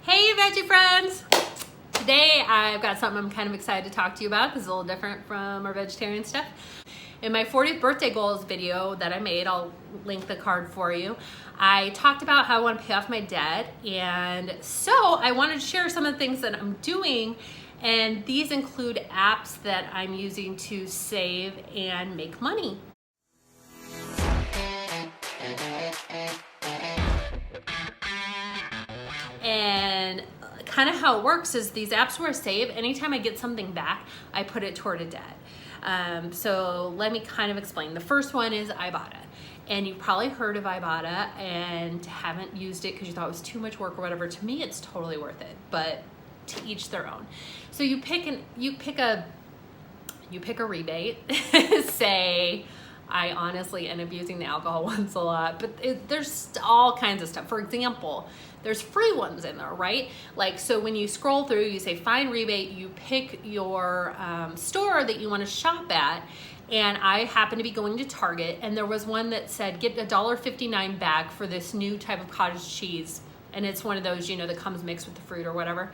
Hey Veggie friends! Today I've got something I'm kind of excited to talk to you about because it's a little different from our vegetarian stuff. In my 40th birthday goals video that I made, I'll link the card for you, I talked about how I want to pay off my debt, and so I wanted to share some of the things that I'm doing, and these include apps that I'm using to save and make money. And kind of how it works is these apps where I save, anytime I get something back, I put it toward a debt. So let me kind of explain. The first one is Ibotta. And you've probably heard of Ibotta and haven't used it because you thought it was too much work or whatever. To me, it's totally worth it, but to each their own. So you pick a rebate. Say, I honestly end up using the alcohol ones a lot, but there's all kinds of stuff. For example, there's free ones in there, right? Like, so when you scroll through, you say find rebate, you pick your store that you want to shop at, and I happen to be going to Target, and there was one that said get $1.59 back for this new type of cottage cheese, and it's one of those, that comes mixed with the fruit or whatever.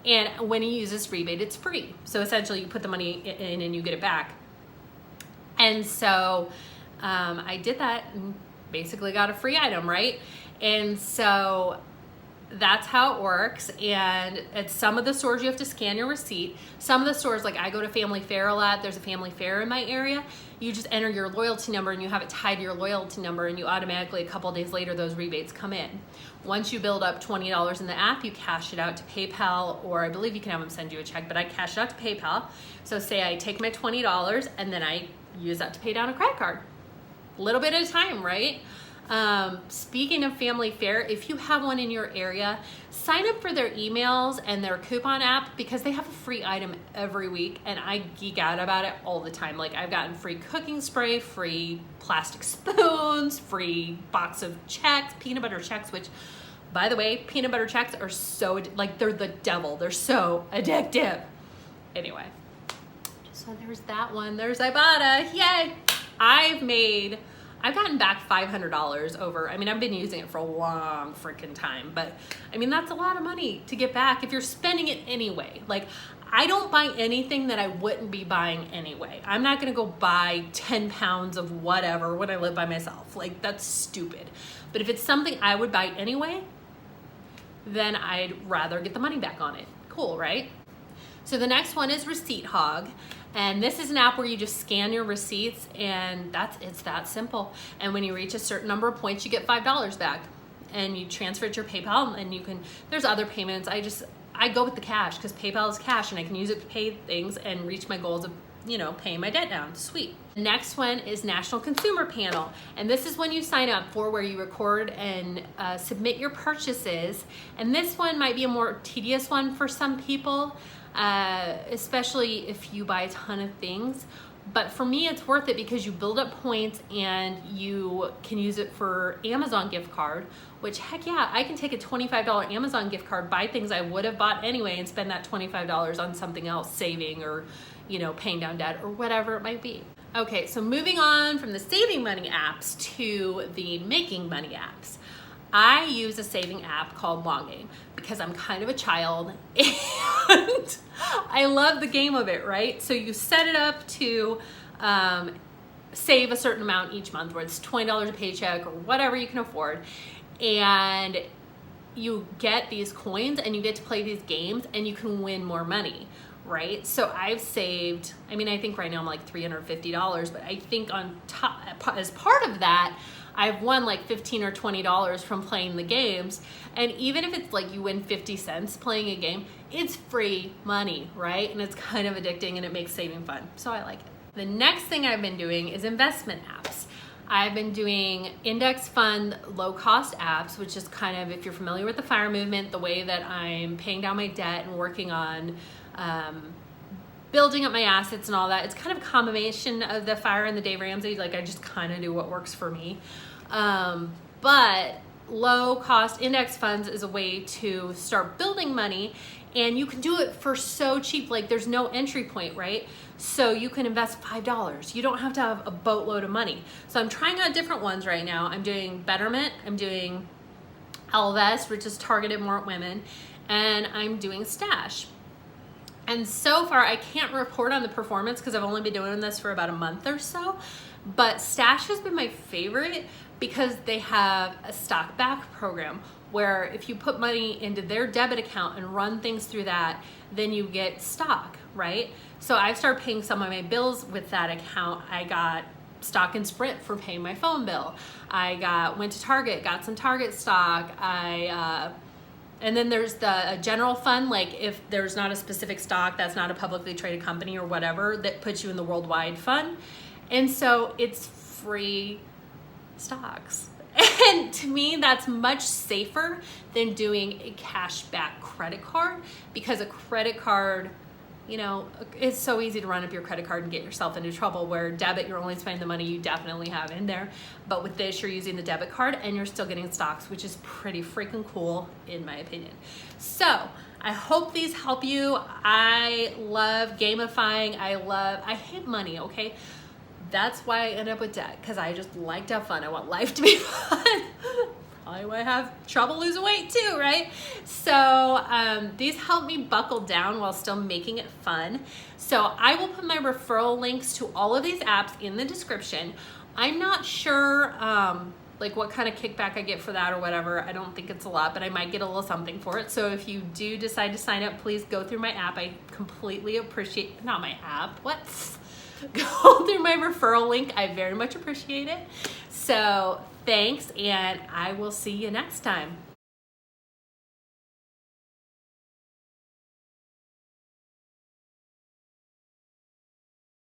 And when you use this rebate, it's free. So essentially you put the money in and you get it back. And so I did that and basically got a free item, right? And so that's how it works. And at some of the stores, you have to scan your receipt. Some of the stores, like I go to Family Fair a lot, there's a Family Fair in my area. You just enter your loyalty number and you have it tied to your loyalty number, and you automatically, a couple of days later, those rebates come in. Once you build up $20 in the app, you cash it out to PayPal, or I believe you can have them send you a check, but I cash it out to PayPal. So say I take my $20 and then I use that to pay down a credit card. A little bit at a time, right? Speaking of Family Fair, if you have one in your area, sign up for their emails and their coupon app, because they have a free item every week, and I geek out about it all the time. Like, I've gotten free cooking spray, free plastic spoons, free box of checks, peanut butter checks, which, by the way, peanut butter checks are so, they're the devil. They're so addictive. Anyway, so there's that one. There's Ibotta. Yay! I've gotten back $500 over, I've been using it for a long freaking time, but that's a lot of money to get back if you're spending it anyway. Like, I don't buy anything that I wouldn't be buying anyway. I'm not gonna go buy 10 pounds of whatever when I live by myself. Like, that's stupid. But if it's something I would buy anyway, then I'd rather get the money back on it. Cool, right? So the next one is Receipt Hog. And this is an app where you just scan your receipts, and it's that simple. And when you reach a certain number of points, you get $5 back, and you transfer it to your PayPal, and there's other payments. I go with the cash because PayPal is cash, and I can use it to pay things and reach my goals of, paying my debt down. Sweet. The next one is National Consumer Panel. And this is when you sign up for where you record and submit your purchases. And this one might be a more tedious one for some people. Especially if you buy a ton of things. But for me, it's worth it because you build up points and you can use it for Amazon gift card, which, heck yeah, I can take a $25 Amazon gift card, buy things I would have bought anyway, and spend that $25 on something else, saving or, paying down debt or whatever it might be. Okay, so moving on from the saving money apps to the making money apps. I use a saving app called Long Game because I'm kind of a child and I love the game of it, right? So you set it up to save a certain amount each month, where it's $20 a paycheck or whatever you can afford, and you get these coins and you get to play these games and you can win more money, right? So I've saved, I think right now I'm like $350, but I think on top, as part of that, I've won like $15 or $20 from playing the games. And even if it's like you win 50 cents playing a game, it's free money, right? And it's kind of addicting and it makes saving fun. So I like it. The next thing I've been doing is investment apps. I've been doing index fund low cost apps, which is kind of, if you're familiar with the FIRE movement, the way that I'm paying down my debt and working on building up my assets and all that. It's kind of a combination of the FIRE and the Dave Ramsey. Like, I just kind of do what works for me. But low cost index funds is a way to start building money, and you can do it for so cheap. Like, there's no entry point, right? So you can invest $5. You don't have to have a boatload of money. So I'm trying out different ones right now. I'm doing Betterment. I'm doing Ellevest, which is targeted more at women, and I'm doing Stash. And so far, I can't report on the performance because I've only been doing this for about a month or so, but Stash has been my favorite because they have a stock back program where if you put money into their debit account and run things through that, then you get stock, right? So I've started paying some of my bills with that account. I got stock in Sprint for paying my phone bill. I went to Target, got some Target stock. And then there's the general fund, like if there's not a specific stock, that's not a publicly traded company or whatever, that puts you in the worldwide fund. And so it's free stocks. And to me, that's much safer than doing a cashback credit card, because a credit card, you know, it's so easy to run up your credit card and get yourself into trouble, where debit, you're only spending the money you definitely have in there. But with this, you're using the debit card and you're still getting stocks, which is pretty freaking cool in my opinion. So I hope these help you. I love gamifying. I hate money, okay? That's why I end up with debt, because I just like to have fun. I want life to be fun. Probably why I have trouble losing weight too, right? So these help me buckle down while still making it fun. So I will put my referral links to all of these apps in the description. I'm not sure like what kind of kickback I get for that or whatever. I don't think it's a lot, but I might get a little something for it. So if you do decide to sign up, please go through my app. I completely appreciate, not my app, what? Go through my referral link. I very much appreciate it. So thanks, and I will see you next time.